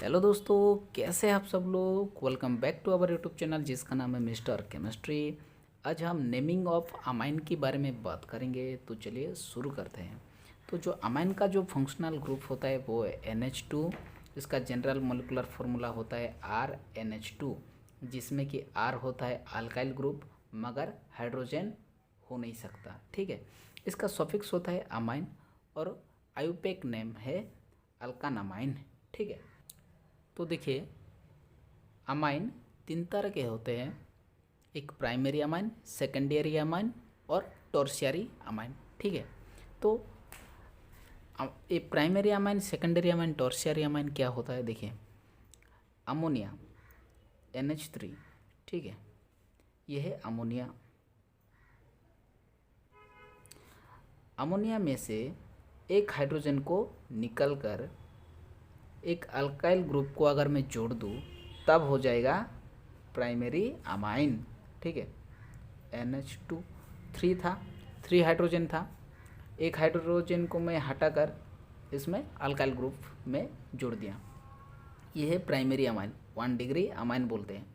Hello दोस्तों, कैसे हैं आप सब लोग। Welcome back to our YouTube channel जिसका नाम है मिस्टर केमिस्ट्री। आज हम नेमिंग ऑफ अमाइन के बारे में बात करेंगे, तो चलिए शुरू करते हैं। तो जो अमाइन का जो फंक्शनल ग्रुप होता है वो है NH2। इसका जनरल मोलिकुलर फार्मूला होता है RNH2, जिसमें कि R होता है अल्काइल ग्रुप मगर हाइड्रोजन हो नहीं सकता। ठीक है, इसका सफिक्स होता है अमाइन और आयुपेक नेम है अल्कानामाइन। ठीक है, तो देखिए अमाइन तीन तरह के होते हैं, एक प्राइमरी अमाइन, सेकेंडरी अमाइन और टॉर्शियरी अमाइन। ठीक है, तो ये primary amine, secondary amine, tertiary amine क्या होता है। देखिए अमोनिया NH3, ठीक है, यह है अमोनिया। अमोनिया में से एक हाइड्रोजन को निकलकर एक अल्काइल ग्रुप को अगर मैं जोड़ दूँ तब हो जाएगा प्राइमरी अमाइन। ठीक है, NH2 3 था, 3 हाइड्रोजन था, एक हाइड्रोजन को मैं हटाकर इसमें अल्काइल ग्रुप में जोड़ दिया, यह है प्राइमरी अमाइन, 1 डिग्री अमाइन बोलते हैं।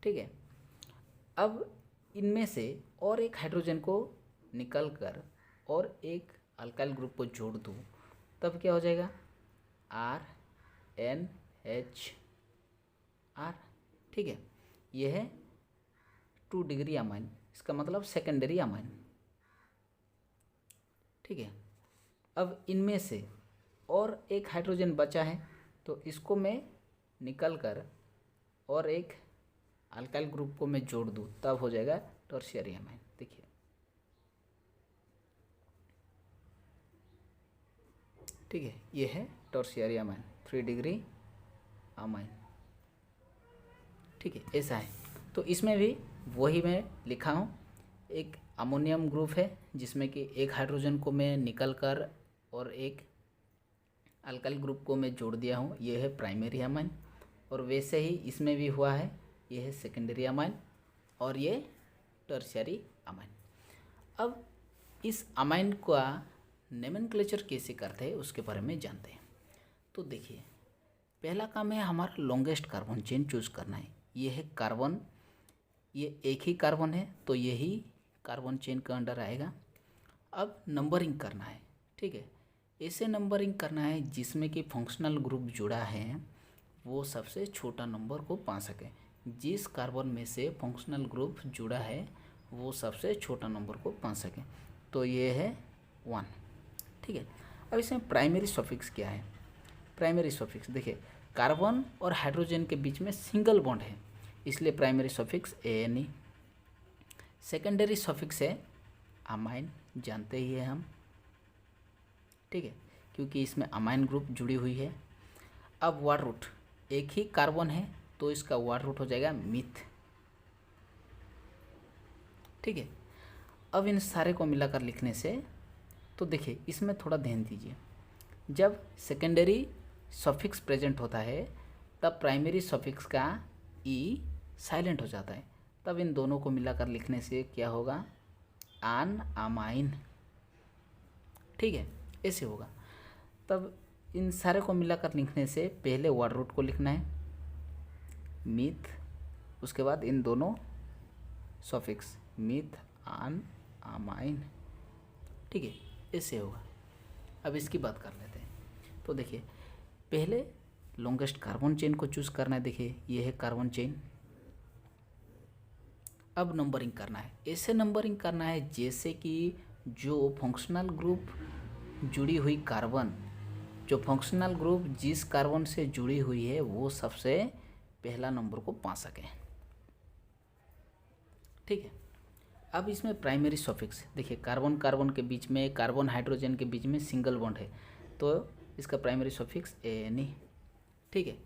ठीक है, अब इनमें से और एक हाइड्रोजन को निकल कर और एक अल्काइल ग्रुप को जोड़ दूँ तब क्या हो जाएगा RNHR। ठीक है, यह है 2 डिग्री अमाइन, इसका मतलब सेकेंडरी अमाइन। ठीक है, अब इनमें से और एक हाइड्रोजन बचा है तो इसको मैं निकल कर और एक अल्काइल ग्रुप को मैं जोड़ दूँ तब हो जाएगा टॉर्शियरी अमाइन। देखिए ठीक है, ये है टॉर्शियरी अमाइन, 3 डिग्री अमाइन। ठीक है, ऐसा है। तो इसमें भी वही मैं लिखा हूँ, एक अमोनियम ग्रुप है जिसमें कि एक हाइड्रोजन को मैं निकल कर और एक अल्काइल ग्रुप को मैं जोड़ दिया हूँ, ये है प्राइमरी अमाइन। और वैसे ही इसमें भी हुआ है, ये है सेकेंडरी अमाइन और ये टर्शियरी अमाइन। अब इस अमाइन का नोमेनक्लेचर कैसे करते हैं उसके बारे में जानते हैं। तो देखिए पहला काम है हमारा लॉन्गेस्ट कार्बन चेन चूज करना है। ये है कार्बन, ये एक ही कार्बन है तो यही कार्बन चेन का अंडर आएगा। अब नंबरिंग करना है। ठीक है, ऐसे नंबरिंग करना है जिसमें कि फंक्शनल ग्रुप जुड़ा है वो सबसे छोटा नंबर को पा सके। जिस कार्बन में से फंक्शनल ग्रुप जुड़ा है वो सबसे छोटा नंबर को पा सके, तो ये है 1। ठीक है, अब इसमें प्राइमरी सफिक्स क्या है। प्राइमरी सफिक्स देखिए, कार्बन और हाइड्रोजन के बीच में सिंगल बॉन्ड है इसलिए primary suffix ANE। Secondary suffix है अमाइन, जानते ही है हम। ठीक है, क्योंकि इसमें अमाइन ग्रुप जुड़ी हुई है। अब वार रूट, एक ही कार्बन है तो इसका वार रूट हो जाएगा मिथ। ठीक है, अब इन सारे को मिलाकर लिखने से तो देखिए इसमें थोड़ा ध्यान दीजिए, जब सेकेंडरी सफिक्स प्रेजेंट होता है तब प्राइमरी सफिक्स का E साइलेंट हो जाता है, तब इन दोनों को मिलाकर लिखने से क्या होगा आन अमाइन। ठीक है, ऐसे होगा। तब इन सारे को मिलाकर लिखने से पहले वर्ड रूट को लिखना है मिथ, उसके बाद इन दोनों सफिक्स मिथ आन अमाइन। ठीक है, ऐसे होगा। अब इसकी बात कर लेते हैं। तो देखिए पहले लॉन्गेस्ट कार्बन चेन को चूज़ करना है। देखिए ये है कार्बन चेन। अब नंबरिंग करना है, ऐसे नंबरिंग करना है जैसे कि जो फंक्शनल ग्रुप जुड़ी हुई कार्बन, जो फंक्शनल ग्रुप जिस कार्बन से जुड़ी हुई है वो सबसे पहला नंबर को पा सके। ठीक है, अब इसमें प्राइमरी सफिक्स देखिए, कार्बन कार्बन के बीच में, कार्बन हाइड्रोजन के बीच में सिंगल बॉन्ड है तो इसका प्राइमरी सफिक्स ANE। ठीक है,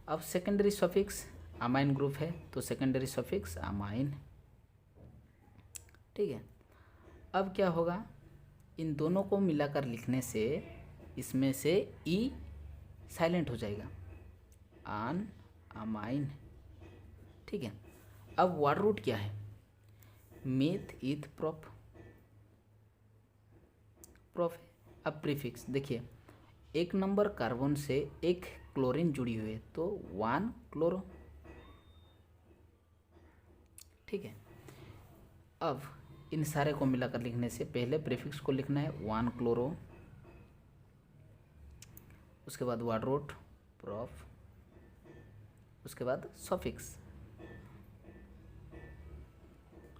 अब सेकेंडरी सफिक्स अमाइन ग्रुप है तो सेकेंडरी सफिक्स अमाइन। ठीक है, अब क्या होगा, इन दोनों को मिलाकर लिखने से इसमें से E साइलेंट हो जाएगा आन अमाइन। ठीक है, अब वार रूट क्या है मेथ इथ प्रोप, प्रोफ है। अब प्रीफिक्स देखिए एक नंबर कार्बन से एक क्लोरीन जुड़ी हुई है तो 1 क्लोरो। ठीक है, अब इन सारे को मिलाकर लिखने से पहले प्रीफिक्स को लिखना है 1 क्लोरो, उसके बाद वर्ड रूट प्रोफ, उसके बाद सफिक्स।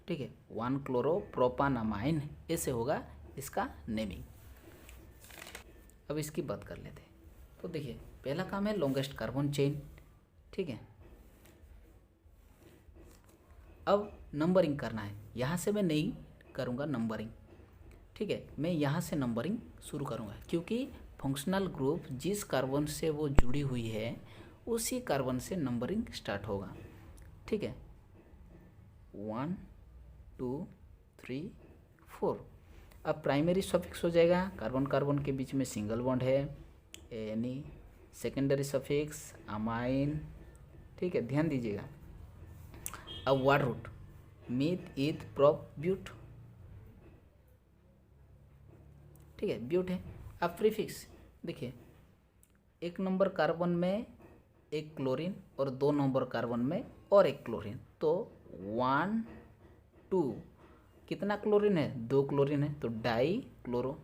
ठीक है, 1 क्लोरो प्रोपानामाइन, ऐसे होगा इसका नेमिंग। अब इसकी बात कर लेते हैं। तो देखिए, पहला काम है लॉन्गेस्ट कार्बन चेन। ठीक है, अब नंबरिंग करना है। यहाँ से मैं नहीं करूँगा नंबरिंग। ठीक है, मैं यहाँ से नंबरिंग शुरू करूँगा क्योंकि फंक्शनल ग्रुप जिस कार्बन से वो जुड़ी हुई है उसी कार्बन से नंबरिंग स्टार्ट होगा। ठीक है, 1 2 3 4। अब प्राइमरी सफिक्स हो जाएगा, कार्बन कार्बन के बीच में सिंगल बॉन्ड है यानी सेकेंडरी सफिक्स अमाइन। ठीक है, ध्यान दीजिएगा। अब word root meth eth prop but. ठीक है, ब्यूट है। अब प्रीफिक्स देखिए, एक नंबर कार्बन में एक क्लोरीन और 2 नंबर कार्बन में और एक क्लोरीन, तो 1 2 कितना क्लोरीन है? 2 क्लोरीन है तो डाई क्लोरो।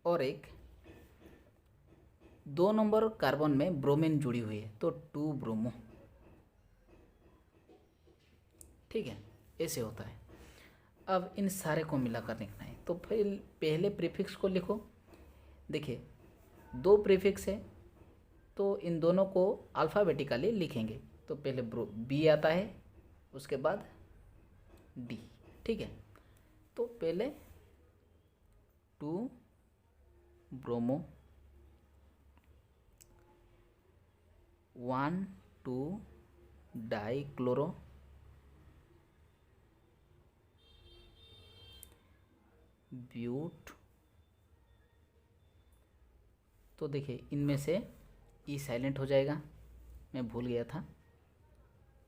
और एक 2 नंबर कार्बन में ब्रोमीन जुड़ी हुई है तो 2 ब्रोमो। ठीक है, ऐसे होता है। अब इन सारे को मिलाकर लिखना है तो फिर पहले प्रीफिक्स को लिखो। देखिए, 2 प्रीफिक्स है तो इन दोनों को अल्फ़ाबेटिकली लिखेंगे। तो पहले बी आता है, उसके बाद डी। ठीक है, तो पहले 2 ब्रोमो, 1 2 डाई क्लोरो, ब्यूट। तो देखिए, इनमें से ई साइलेंट हो जाएगा, मैं भूल गया था,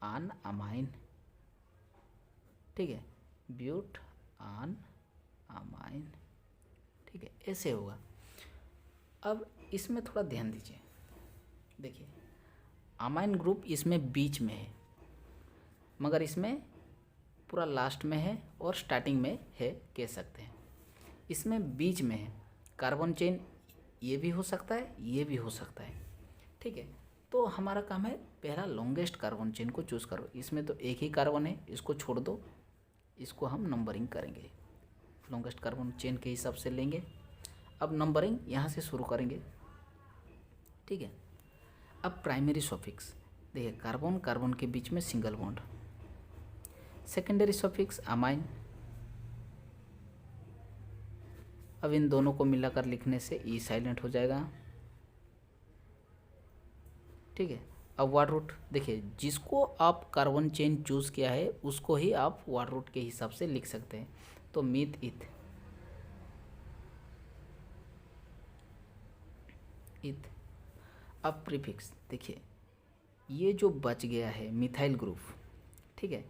आन अमाइन। ठीक है, ब्यूट आन अमाइन। ठीक है, ऐसे होगा। अब इसमें थोड़ा ध्यान दीजिए। देखिए, अमाइन ग्रुप इसमें बीच में है, मगर इसमें पूरा लास्ट में है और स्टार्टिंग में है, कह सकते हैं। इसमें बीच में है। कार्बन चेन ये भी हो सकता है, ये भी हो सकता है। ठीक है, तो हमारा काम है पहला लॉन्गेस्ट कार्बन चेन को चूज़ करो। इसमें तो एक ही कार्बन है, इसको छोड़ दो, इसको हम नंबरिंग करेंगे, लॉन्गेस्ट कार्बन चेन के हिसाब से लेंगे। अब नंबरिंग यहाँ से शुरू करेंगे। ठीक है, अब प्राइमरी सफिक्स देखिए, कार्बन कार्बन के बीच में single bond. Secondary suffix amine. अब इन दोनों को मिलाकर लिखने से ई साइलेंट हो जाएगा। ठीक है, अब वर्ड रूट देखिए, जिसको आप कार्बन चेन चूज़ किया है उसको ही आप वर्ड रूट के हिसाब से लिख सकते हैं। तो मीथ इथ, इथ। अब प्रीफिक्स देखिए, ये जो बच गया है मिथाइल ग्रुप, ठीक है,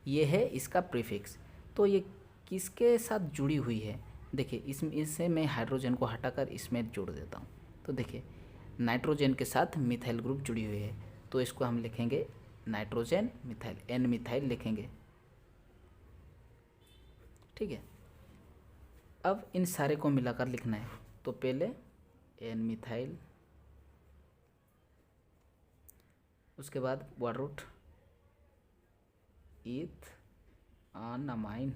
ये है इसका प्रीफिक्स। तो ये किसके साथ जुड़ी हुई है? देखिए, इससे मैं हाइड्रोजन को हटाकर इसमें जोड़ देता हूँ। तो देखिए, नाइट्रोजन के साथ मिथाइल ग्रुप जुड़ी हुई है, तो इसको हम लिखेंगे नाइट्रोजन मिथाइल, एन मिथाइल लिखेंगे। ठीक है, अब इन सारे को मिलाकर लिखना है। तो पहले एन मिथाइल, उसके बाद वर्ड रूट ईथ आन अमाइन।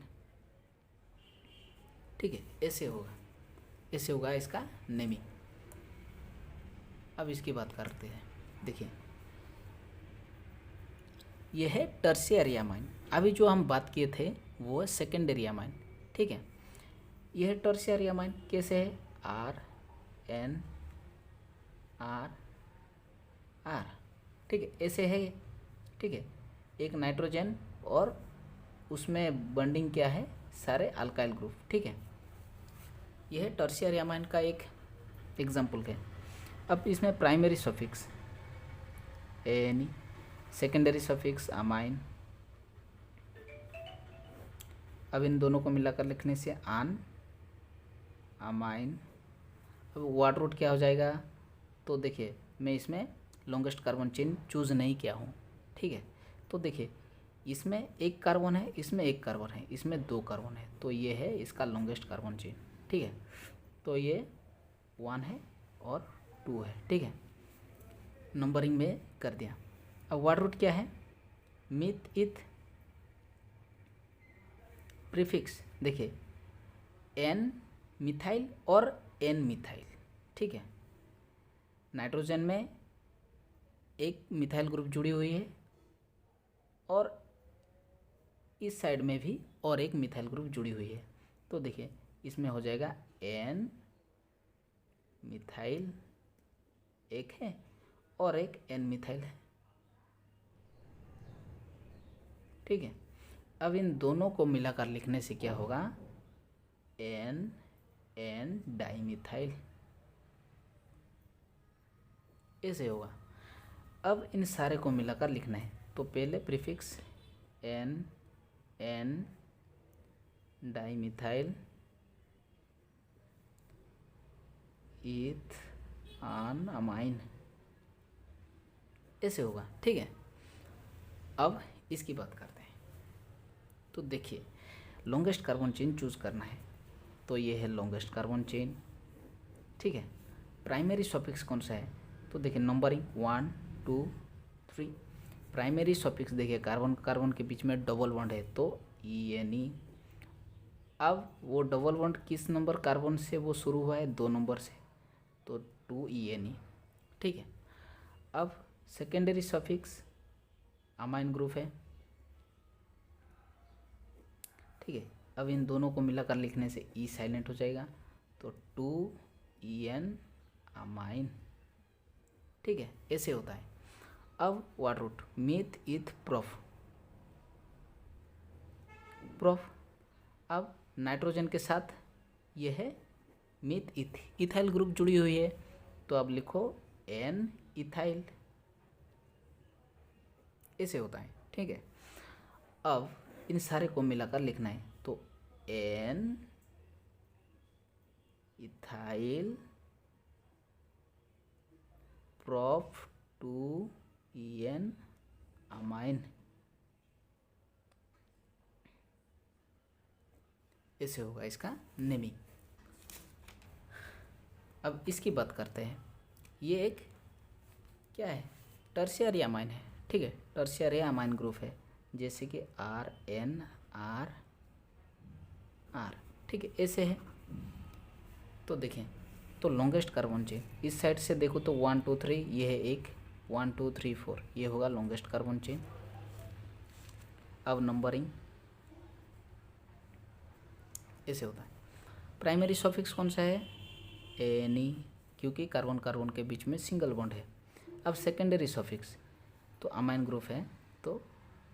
ठीक है, ऐसे होगा, ऐसे होगा इसका नेमिंग। अब इसकी बात करते हैं। देखिए, यह है टर्शियरी अमाइन। अभी जो हम बात किए थे वो है सेकेंडरी अमाइन। ठीक है, यह है टर्शियरी अमाइन। कैसे है? R N R R. ठीक है, ऐसे है ये। ठीक है, एक नाइट्रोजन और उसमें बॉन्डिंग क्या है? सारे अल्काइल ग्रुप। ठीक है, यह है टर्शियरी अमाइन का एक एग्जाम्पल है। अब इसमें primary suffix ane, secondary suffix amine. अब इन दोनों को मिलाकर लिखने से आन अमाइन। अब वाटर रूट क्या हो जाएगा, तो देखिए मैं इसमें लॉन्गेस्ट कार्बन चेन चूज़ नहीं किया हूँ, ठीक है। तो देखिए इसमें एक कार्बन है, इसमें एक कार्बन है, इसमें दो कार्बन है, तो ये है इसका लॉन्गेस्ट कार्बन चेन, ठीक है। तो ये 1 है और 2 है, ठीक है, नंबरिंग में कर दिया। अब वाटर रूट क्या है, मिथ इथ प्रीफिक्स, देखिए एन मिथाइल और एन मिथाइल, ठीक है। नाइट्रोजन में एक मिथाइल ग्रुप जुड़ी हुई है और इस साइड में भी और एक मिथाइल ग्रुप जुड़ी हुई है, तो देखिए इसमें हो जाएगा एन मिथाइल एक है और एक एन मिथाइल है, ठीक है। अब इन दोनों को मिलाकर लिखने से क्या होगा, एन एन डाइमिथाइल, ऐसे होगा। अब इन सारे को मिलाकर लिखना है, तो पहले प्रीफिक्स एन एन डाइमिथाइल इथ आन अमाइन, ऐसे होगा, ठीक है। अब इसकी बात करते हैं, तो देखिए लॉन्गेस्ट कार्बन चेन चूज करना है, तो ये है लॉन्गेस्ट कार्बन चेन, ठीक है। प्राइमरी सफिक्स कौन सा है, तो देखिए नंबरिंग 1 2 3। प्राइमरी सफिक्स देखिए कार्बन कार्बन के बीच में डबल बॉन्ड है, तो ENE। अब वो डबल बॉन्ड किस नंबर कार्बन से वो शुरू हुआ है, 2 नंबर से, तो 2ENE, ठीक है। अब सेकेंडरी सफिक्स अमाइन ग्रुप है, ठीक है। अब इन दोनों को मिलाकर लिखने से E साइलेंट हो जाएगा, तो 2EN अमाइन, ठीक है, ऐसे होता है। अब वाटर root meth eth prop prop. अब नाइट्रोजन के साथ ये है मिथ इथ इथाइल ग्रुप जुड़ी हुई है, तो अब लिखो एन इथाइल, ऐसे होता है, ठीक है। अब इन सारे को मिलाकर लिखना है, तो N ethyl prof 2EN amine, ऐसे होगा इसका नेमिंग। अब इसकी बात करते हैं, ये एक क्या है, टर्शियरी अमाइन है, ठीक है, टर्शियरी अमाइन ग्रुप है, जैसे कि RNR, ठीक है, ऐसे है। तो देखें, तो लॉन्गेस्ट कार्बन चेन इस साइड से देखो तो 1 2 3, ये है एक 1 2 3 4, ये होगा लॉन्गेस्ट कार्बन चेन। अब नंबरिंग ऐसे होता है। प्राइमरी सफिक्स कौन सा है, एनी, क्योंकि कार्बन कार्बन के बीच में सिंगल बॉन्ड है। अब सेकेंडरी सफिक्स तो अमाइन ग्रुप है, तो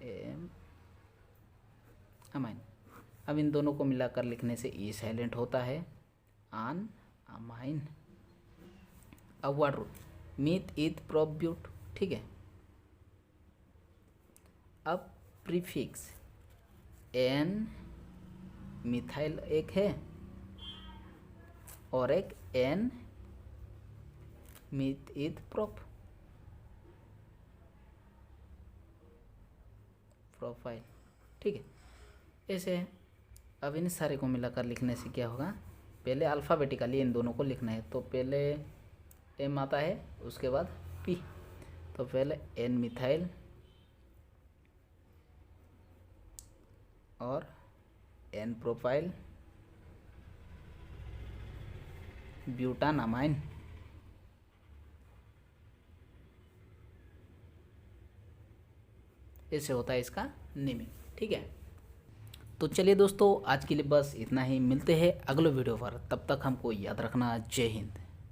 एम अमाइन। अब इन दोनों को मिलाकर लिखने से ई साइलेंट होता है, आन अमाइन। अब वाटर root meth eth prop but, ठीक है। अब प्रीफिक्स एन मिथाइल एक है और एक N meth eth prop propyl, ठीक है, ऐसे है। अब इन सारे को मिलाकर लिखने से क्या होगा, पहले अल्फ़ाबेटिकली इन दोनों को लिखना है, तो पहले एम आता है, उसके बाद पी, तो पहले एन मिथाइल और एन प्रोफाइल ब्यूटान अमाइन, ऐसे होता है इसका नेमिंग, ठीक है। तो चलिए दोस्तों, आज के लिए बस इतना ही, मिलते हैं अगले वीडियो पर, तब तक हमको याद रखना, जय हिंद।